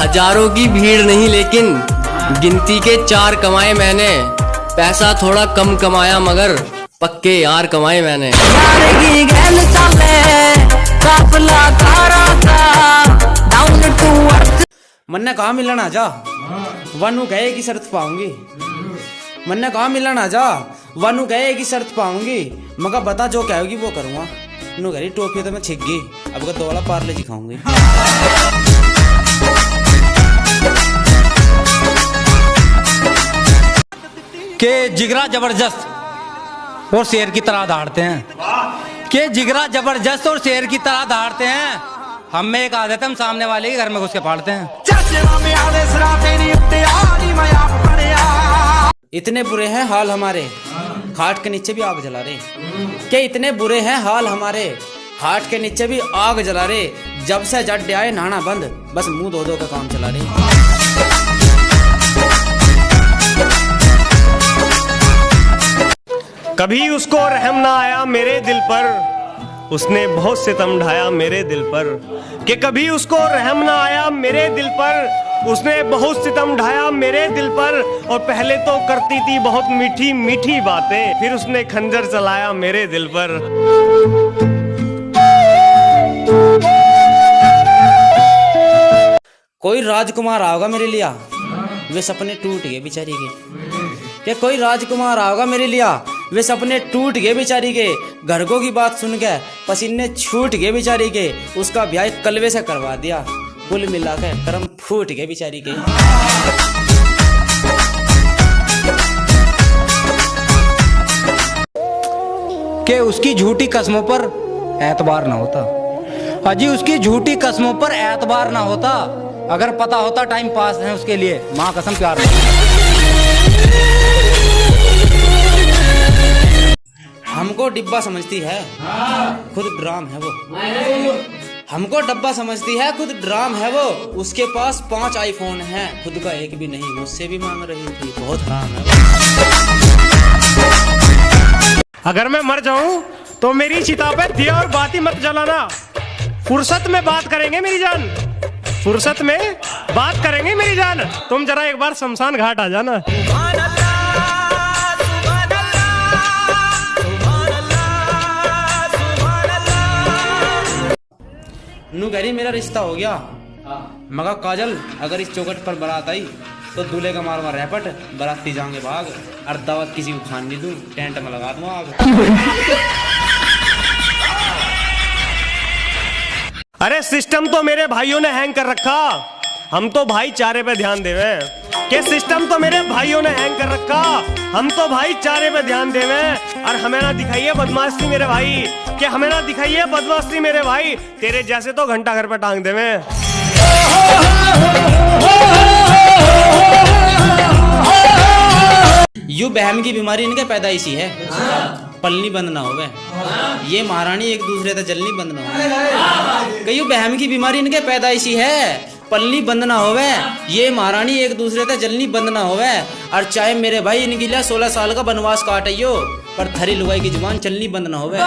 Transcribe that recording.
हजारों की भीड़ नहीं लेकिन गिनती के 4 कमाए मैंने। पैसा थोड़ा कम कमाया मगर पक्के यार कमाए मैंने। मन्ने कहा मिलन आ जा वनु कहे की शर्त पाऊंगी। मन्ने कहा मिलन आ जा वनु कहे की शर्त पाऊंगी। मगर बता जो कहोगी वो करूँगा। नु घरी टोपी तो मैं छिक गई, अब का 2 वाला पार्ले जी खाऊंगी। के जिगरा जबरदस्त और शेर की तरह दहाड़ते हैं। के जिगरा जबरदस्त और शेर की तरह दहाड़ते हैं। हम में एक आदत है, हम सामने वाले के घर में घुस के फाड़ते हैं। इतने बुरे हैं हाल हमारे, खाट के नीचे भी आग जला रहे। के इतने बुरे हैं हाल हमारे, खाट के नीचे भी आग जला रहे। जब से जट आए नहाना बंद, बस मुंह धो धो का काम चला रहे। कभी उसको रहम ना आया मेरे दिल पर, उसने बहुत सितम ढाया मेरे दिल पर। कि कभी उसको रहम ना आया मेरे दिल पर, उसने बहुत सितम ढाया मेरे दिल पर। और पहले तो करती थी बहुत मीठी मीठी बातें, फिर उसने खंजर चलाया मेरे दिल पर। कोई राजकुमार आओगा मेरे लिया, वे सपने टूट गए बेचारी के। क्या कोई राजकुमार आओगा मेरे लिया, वे सपने टूट गए बेचारी के। घरकों की बात सुन के पसीने छूट गए बेचारी के। उसका ब्याह कलवे से करवा दिया, कुल मिला के कर्म फूट गए बेचारी के। के उसकी झूठी कस्मों पर एतबार ना होता। अजी उसकी झूठी कस्मों पर एतबार ना होता। अगर पता होता टाइम पास है उसके लिए, माँ कसम प्यार नहीं। हमको डिब्बा समझती है, खुद ड्राम है वो। हमको डब्बा समझती है, खुद ड्राम है वो। उसके पास 5 आईफोन हैं, खुद का एक भी नहीं। मुझसे भी मांग रही थी, बहुत हराम है वो। अगर मैं मर जाऊं तो मेरी चिता पे दिया और बाती मत जलाना। फुर्सत में बात करेंगे मेरी जान, फुर्सत में बात करेंगे मेरी जान। तुम जरा एक बार शमशान घाट आ जाना। नू कह रही मेरा रिश्ता हो गया। मगा काजल अगर इस चौकट पर बारात आई तो दूल्हे का मारवा रैपट, बाराती जाएंगे भाग। और दावत किसी को खान नहीं दूं, टेंट में लगा दूं आग। अरे सिस्टम तो मेरे भाइयों ने हैंग कर रखा, हम तो भाईचारे पे ध्यान देवे। के सिस्टम तो मेरे भाइयों ने हैंग कर रखा, हम तो भाईचारे पे ध्यान देवे। और हमें ना दिखाइए बदमाशी मेरे भाई, कि हमें ना दिखाइए बदमाशी मेरे भाई। तेरे जैसे तो घंटा घर पे टांग देवे। यू बहम की बीमारी इनके पैदाइशी है, पलनी बंद ना होवे। ये महारानी एक दूसरे से जलनी बंद ना होवे। यू बहम की बीमारी इनके पैदाइशी है, पलनी बंद ना होवे। ये महारानी एक दूसरे से जलनी बंद ना होवे। और चाहे मेरे भाई इनके लिए 16 साल का वनवास काटियो, पर थरी लुगाई की जुबान चलनी बंद ना होवे।